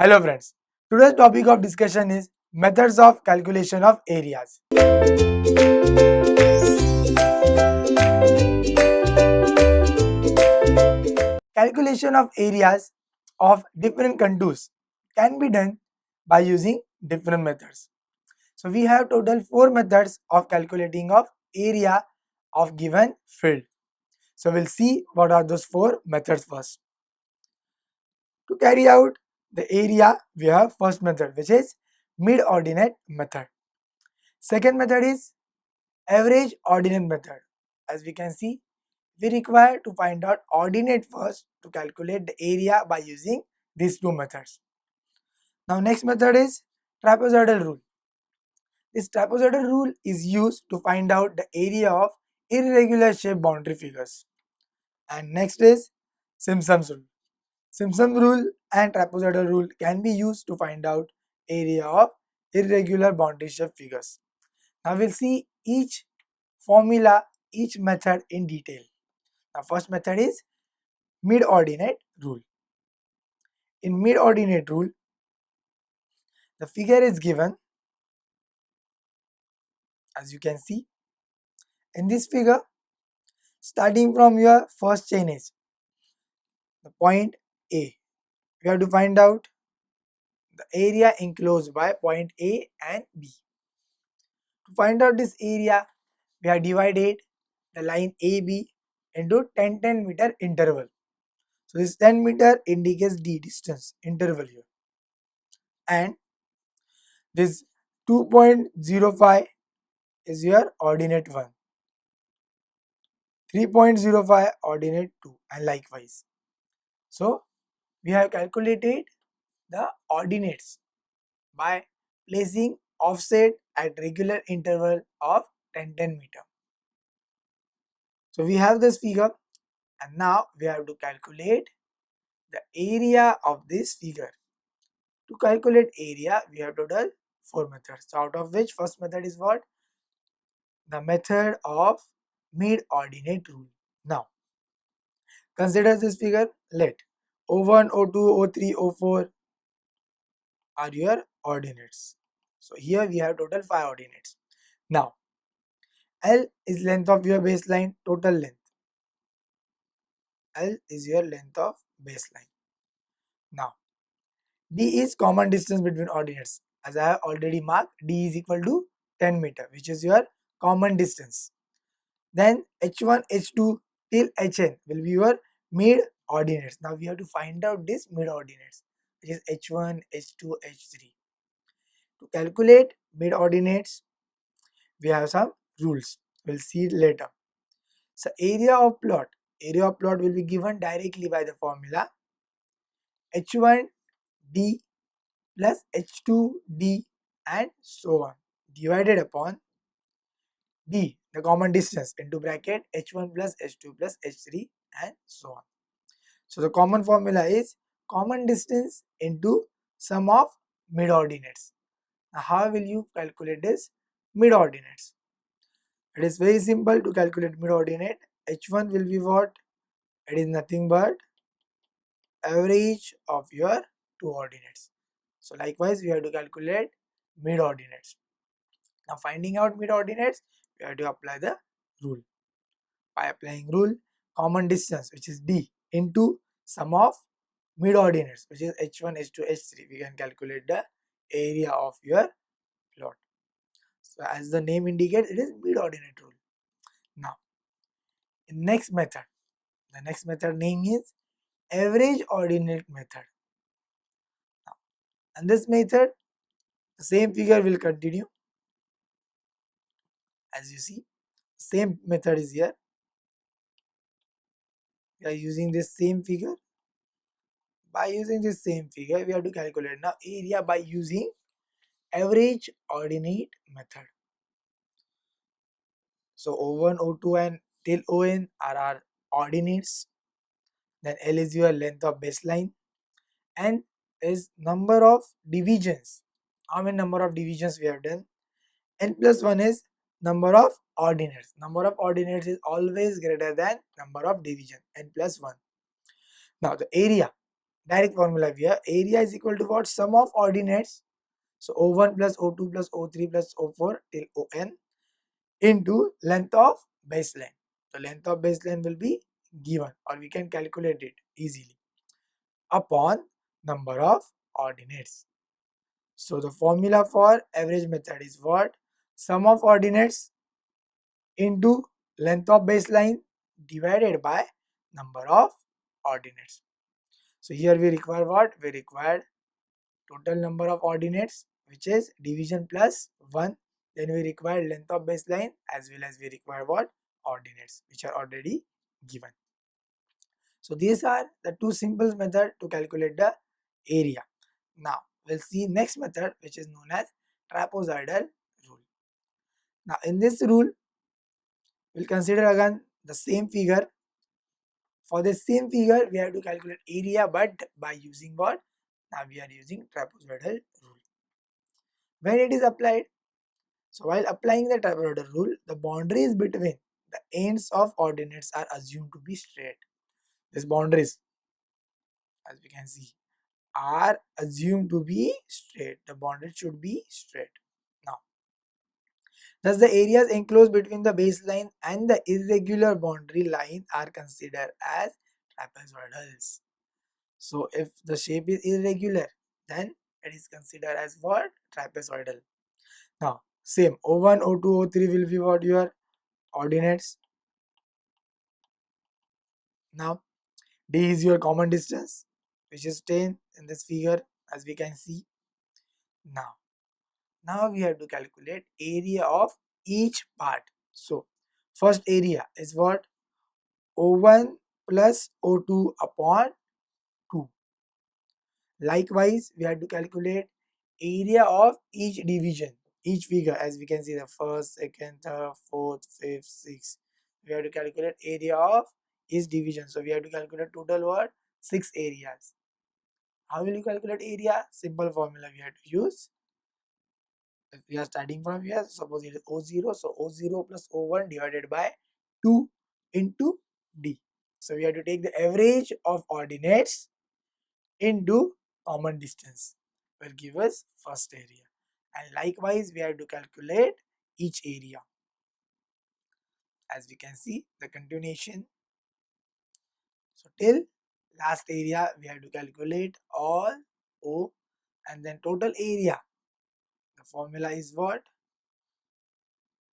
Hello friends, today's topic of discussion is methods of calculation of areas. Calculation of areas of different contours can be done by using different methods. So we have total 4 methods of calculating of area of given field. So we'll see what are those 4 methods first. To carry out the area, we have first method, which is mid-ordinate method. Second method is average ordinate method. As we can see, we require to find out ordinate first to calculate the area by using these two methods. Now next method is trapezoidal rule. This trapezoidal rule is used to find out the area of irregular shape boundary figures. And next is Simpson's rule. Simpson's rule and trapezoidal rule can be used to find out area of irregular boundary shape figures. Now we'll see each formula, each method in detail. Now first method is mid-ordinate rule. In mid-ordinate rule, the figure is given as you can see. In this figure, starting from your first chain edge, the point A, we have to find out the area enclosed by point A and B. To find out this area, we have divided the line AB into 10 meter interval. So this 10 meter indicates the distance interval here, and this 2.05 is your ordinate 1, 3.05 ordinate 2, and likewise. So we have calculated the ordinates by placing offset at regular interval of 10 meter. So we have this figure, and now we have to calculate the area of this figure. To calculate area, we have total 4 methods. So out of which first method is what? The method of mid-ordinate rule. Now, consider this figure. Let O1, O2, O3, O4 are your ordinates. So here we have total 5 ordinates. Now, L is length of your baseline, total length. L is your length of baseline. Now, D is common distance between ordinates. As I have already marked, D is equal to 10 meter, which is your common distance. Then H1, H2 till Hn will be your mid ordinates. Now we have to find out this mid ordinates, which is H1, H2, H3. To calculate mid ordinates, we have some rules. We'll see it later. So area of plot will be given directly by the formula H1D plus H2D and so on, divided upon D, the common distance, into bracket H1 plus H2 plus H3 and so on. So the common formula is common distance into sum of mid ordinates. Now how will you calculate this mid ordinates? It is very simple to calculate mid ordinate. H1 will be what? It is nothing but average of your two ordinates. So likewise we have to calculate mid ordinates. Now finding out mid ordinates, we have to apply the rule. By applying rule, common distance, which is D, into sum of mid ordinates, which is H1, H2, H3, we can calculate the area of your plot. So as the name indicates, it is mid ordinate rule. Now in next method, the next method name is average ordinate method. Now, and this method, the same figure will continue. As you see, same method is here. We are using this same figure. By using this same figure, we have to calculate now area by using average ordinate method. So O1, O2 and till ON are our ordinates. Then L is your length of baseline, and is number of divisions. How many number of divisions we have done? N plus 1 is number of ordinates. Number of ordinates is always greater than number of division, N plus 1. Now the area. direct formula here. Area is equal to what? Sum of ordinates. So O1 plus O2 plus O3 plus O4 till On into length of baseline. The length of baseline will be given, or we can calculate it easily, upon number of ordinates. So the formula for average method is what? Sum of ordinates into length of baseline divided by number of ordinates. So here we require what? We require total number of ordinates, which is division plus 1. Then we require length of baseline, as well as we require what? Ordinates, which are already given. So these are the two simple methods to calculate the area. Now we'll see next method, which is known as trapezoidal rule. Now in this rule, we'll consider again the same figure. For the same figure, we have to calculate area, but by using what? Now we are using trapezoidal rule. When it is applied, so while applying the trapezoidal rule, the boundaries between the ends of ordinates are assumed to be straight. These boundaries, as we can see, are assumed to be straight. The boundary should be straight. Now, thus the areas enclosed between the baseline and the irregular boundary line are considered as trapezoidals. So, if the shape is irregular, then it is considered as what? Trapezoidal. Now, same O1, O2, O3 will be what? Your ordinates. Now, D is your common distance, which is 10 in this figure, as we can see. Now we have to calculate area of each part. So, first area is what? O1 plus O2 upon 2. Likewise, we have to calculate area of each division, each figure, as we can see the first, second, third, fourth, fifth, sixth. We have to calculate area of each division. So we have to calculate total what? 6 areas. How will you calculate area? Simple formula we have to use. If we are starting from here, suppose it is O0, so O0 plus O1 divided by 2 into D. So we have to take the average of ordinates into common distance, will give us first area. And likewise, we have to calculate each area. As we can see, the continuation. So till last area, we have to calculate all O, and then total area. The formula is what?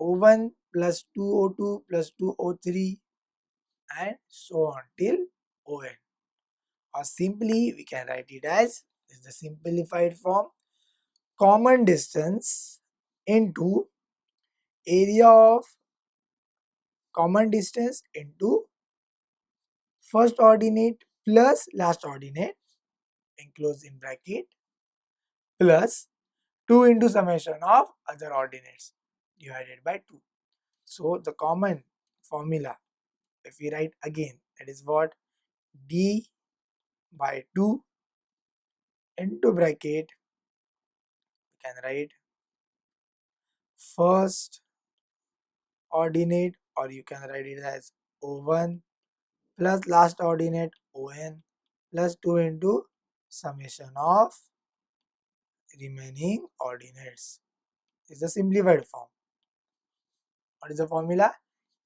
O1 plus 2O2 plus 2O3 and so on till On. Or simply we can write it as, is the simplified form, common distance into area of common distance into first ordinate plus last ordinate enclosed in bracket plus 2 into summation of other ordinates divided by 2. So the common formula, if we write again, that is what? D by 2 into bracket, we can write first ordinate, or you can write it as O1 plus last ordinate On plus 2 into summation of remaining ordinates. Is the simplified form. What is the formula?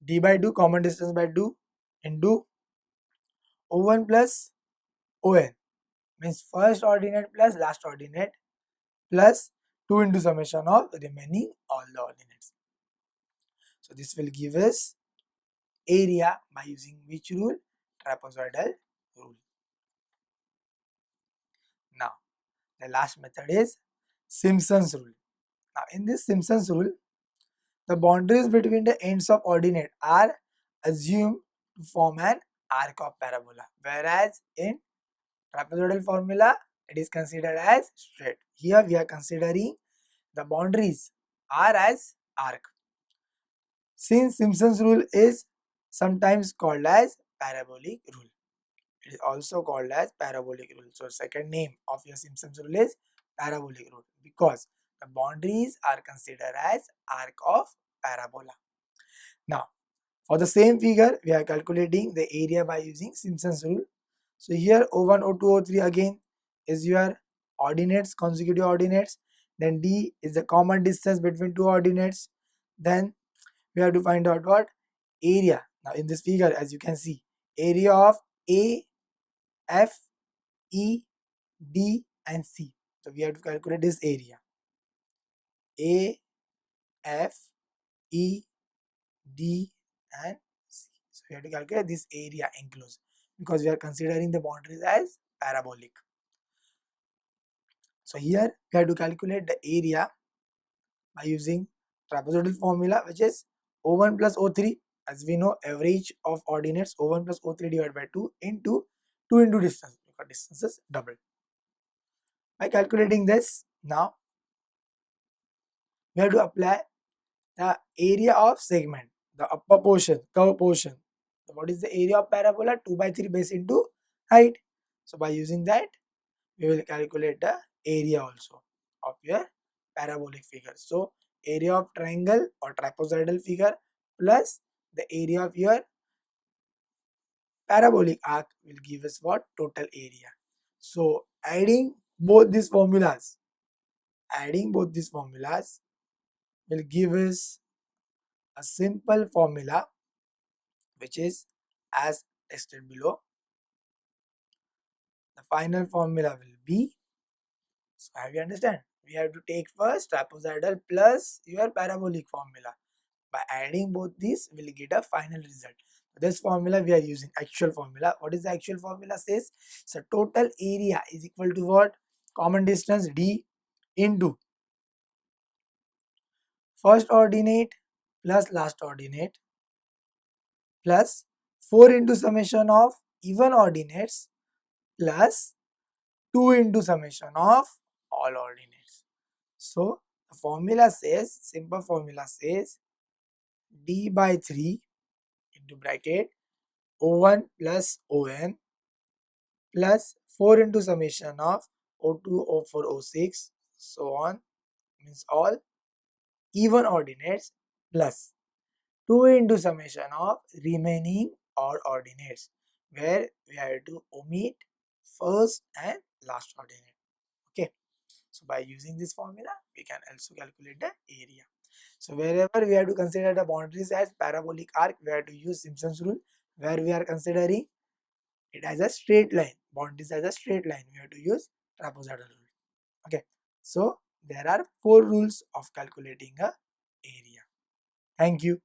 D by 2, common distance by 2 into O1 plus On, means first ordinate plus last ordinate plus 2 into summation of remaining all the ordinates. So this will give us area by using which rule? Trapezoidal rule. Now the last method is Simpson's rule. Now in this Simpson's rule, the boundaries between the ends of ordinate are assumed to form an arc of parabola, whereas in trapezoidal formula it is considered as straight. Here we are considering the boundaries are as arc. Since Simpson's rule is sometimes called as parabolic rule, it is also called as parabolic rule. So second name of your Simpson's rule is parabolic rule, because the boundaries are considered as arc of parabola. Now for the same figure, we are calculating the area by using Simpson's rule. So here O1, O2, O3 again is your ordinates, consecutive ordinates. Then D is the common distance between two ordinates. Then we have to find out what? Area. Now in this figure, as you can see, area of A, F, E, D and C. So we have to calculate this area. A, F, E, D and C. So we have to calculate this area enclosed because we are considering the boundaries as parabolic. So here we have to calculate the area by using trapezoidal formula, which is O1 plus O3. As we know, average of ordinates O1 plus O3 divided by 2 into 2 into distance, because distance is double. By calculating this, now we have to apply the area of segment, the upper portion, curve portion. So what is the area of parabola? 2 by 3 base into height. So by using that, we will calculate the area also of your parabolic figure. So area of triangle or trapezoidal figure plus the area of your parabolic arc will give us what? Total area. So adding both these formulas will give us a simple formula, which is as tested below. The final formula will be, so have you understand? We have to take first trapezoidal plus your parabolic formula. By adding both these, we'll get a final result. This formula we are using actual formula. What is the actual formula says? So total area is equal to what? Common distance D into first ordinate plus last ordinate plus 4 into summation of even ordinates plus 2 into summation of all ordinates. So the formula says, simple formula says D by 3 into bracket O1 plus On plus 4 into summation of O2, O4, O6, so on, means all even ordinates plus 2 into summation of remaining odd ordinates, where we have to omit first and last ordinate. Okay, so by using this formula we can also calculate the area. So wherever we have to consider the boundaries as parabolic arc, we have to use Simpson's rule. Where we are considering it as a straight line, boundaries as a straight line, we have to use trapezoidal rule. Okay, so there are 4 rules of calculating a area. Thank you.